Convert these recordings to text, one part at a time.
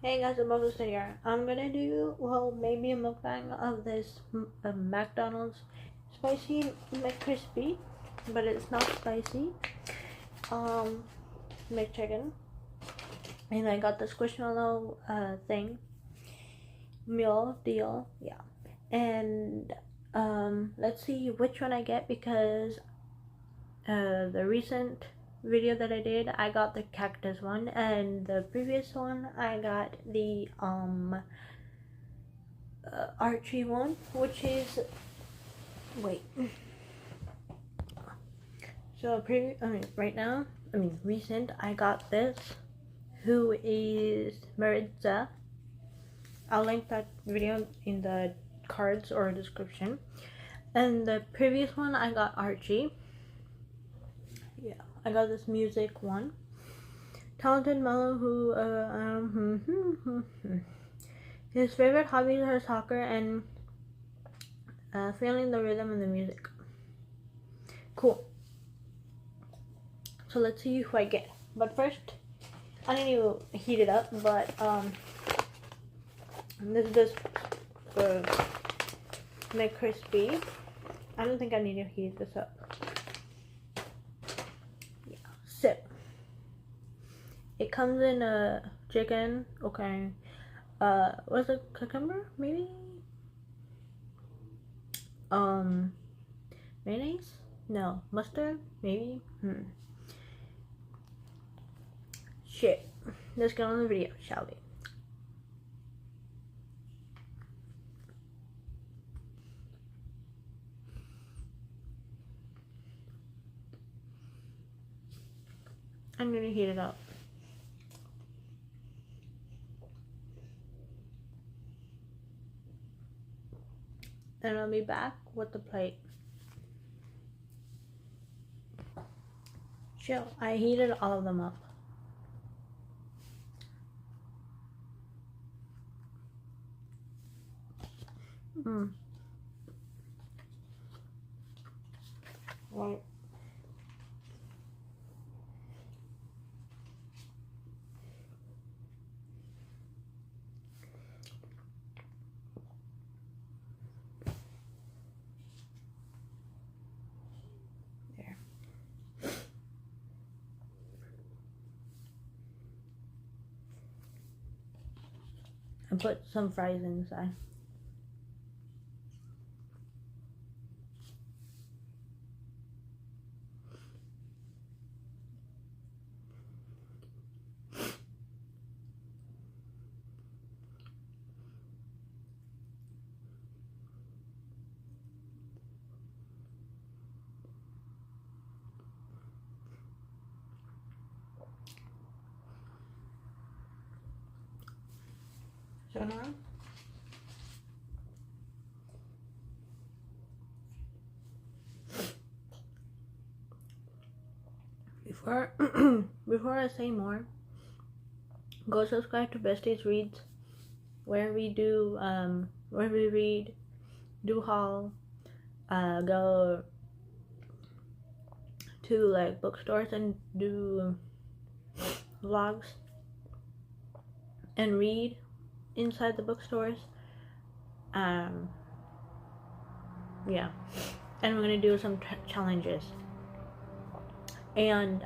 Hey guys, LaBuBu here. I'm gonna do, well, maybe a mukbang of this McDonald's spicy McCrispy, but it's not spicy. Um, McChicken, and I got the Squishmallow thing, meal deal, yeah. And let's see which one I get because the recent video that I did, I got the cactus one, and the previous one I got the Archie one, which is, wait, so right now, recent, I got this, who is Maritza. I'll link that video in the cards or description. And the previous one I got Archie. Yeah, I got this music one. Talented Mellow, who his favorite hobbies are soccer and feeling the rhythm and the music. Cool. So let's see who I get. But first, I need to heat it up. But this is just McCrispy. I don't think I need to heat this up. Yeah. So it comes in a chicken. Okay. What's it? Cucumber? Maybe. Mayonnaise? No. Mustard? Maybe. Shit. Let's get on the video, shall we? I'm gonna heat it up. And I'll be back with the plate. Chill. I heated all of them up. Right. There. I put some fries inside. So now, before I say more, go subscribe to Besties Reads, where we do where we read, do haul, go to like bookstores and do vlogs and read inside the bookstores. Yeah, and we're gonna do some challenges, and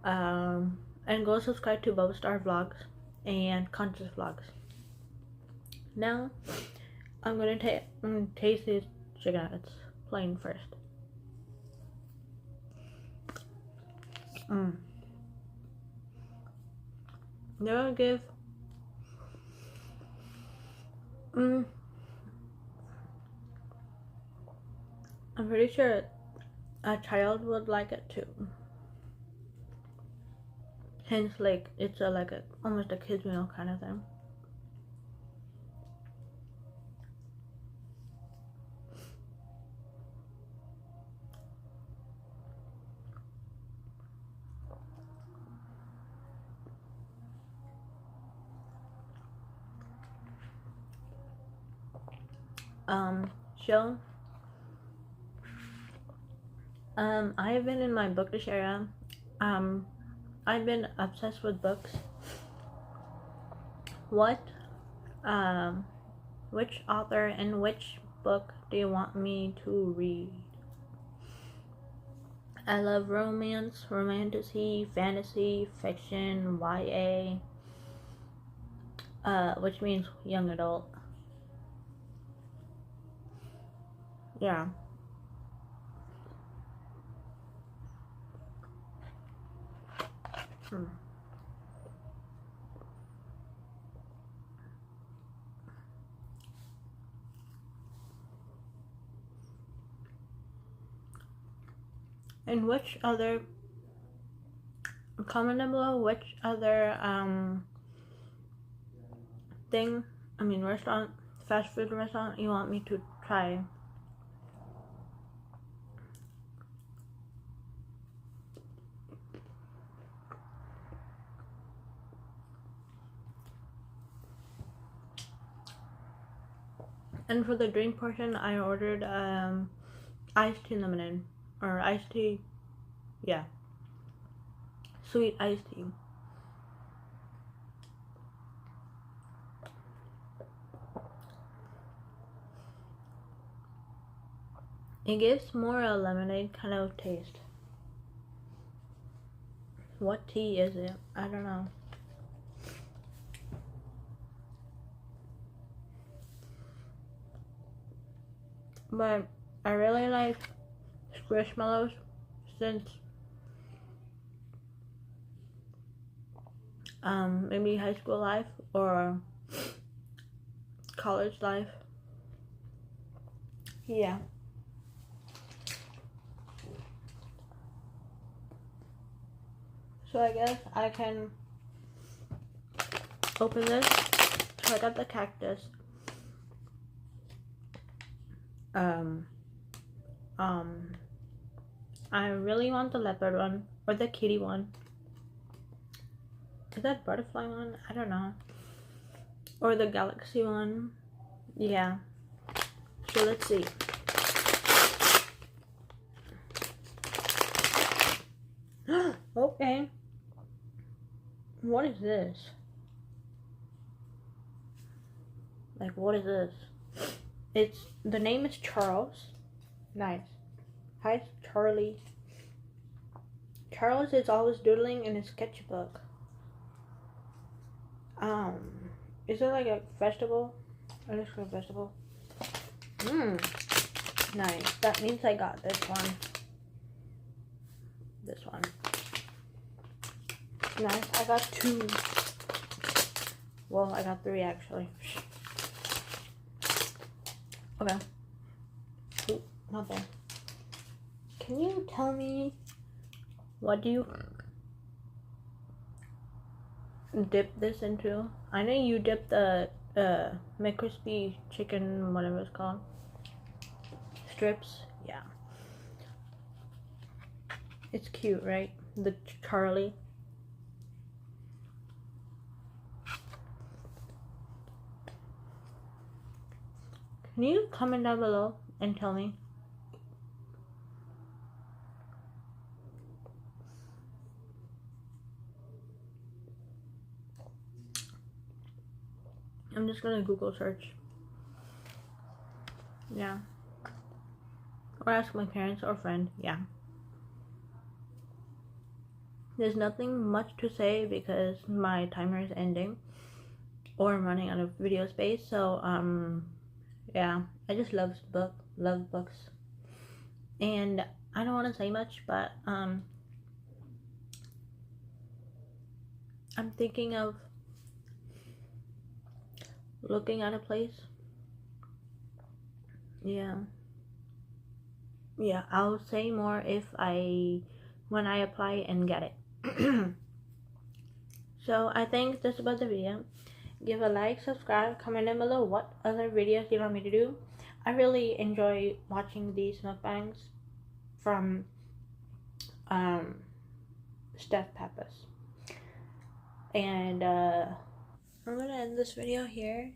go subscribe to Bubba Star Vlogs and Conscious Vlogs. Now I'm gonna taste these chicken nuggets plain first. They're gonna give I'm pretty sure a child would like it too. Hence, like, it's almost a kid's meal kind of thing. So I have been in my bookish area I've been obsessed with books. What, which author and which book do you want me to read? I love romance, romantasy, fantasy, fiction, YA, which means young adult. Yeah. And which other, comment down below which other restaurant, fast food restaurant you want me to try. And for the drink portion, I ordered iced tea lemonade, or iced tea, yeah, sweet iced tea. It gives more a lemonade kind of taste. What tea is it? I don't know. But I really like Squishmallows since maybe high school life or college life. Yeah. So I guess I can open this. So I got the cactus. I really want the leopard one or the kitty one. Is that butterfly one? I don't know. Or the galaxy one. Yeah. So let's see. Okay. What is this? Like, what is this? The name is Charles. Nice. Hi, Charlie. Charles is always doodling in his sketchbook. Is it like a vegetable? It looks like a vegetable. Nice. That means I got this one. This one. Nice. I got 2. Well, I got 3 actually. Okay. Ooh, not there. Can you tell me what do you dip this into? I know you dip the McCrispy chicken, whatever it's called, strips. Yeah. It's cute, right? The Charlie. Can you comment down below and tell me? I'm just gonna Google search. Yeah. Or ask my parents or friend. Yeah. There's nothing much to say because my timer is ending. Or I'm running out of video space. So, yeah. I just love books. And I don't want to say much, but, I'm thinking of looking at a place. Yeah, I'll say more when I apply and get it. So I think that's about the video. Give a like, subscribe, comment down below what other videos you want me to do. I really enjoy watching these mukbangs from Steph Pappas. And I'm gonna end this video here.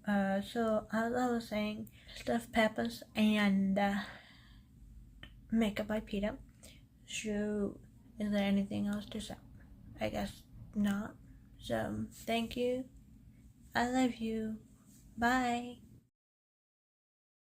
So as I was saying, Steph Pappas and Makeup by Peter. So is there anything else to say? I guess not. So, thank you. I love you. Bye.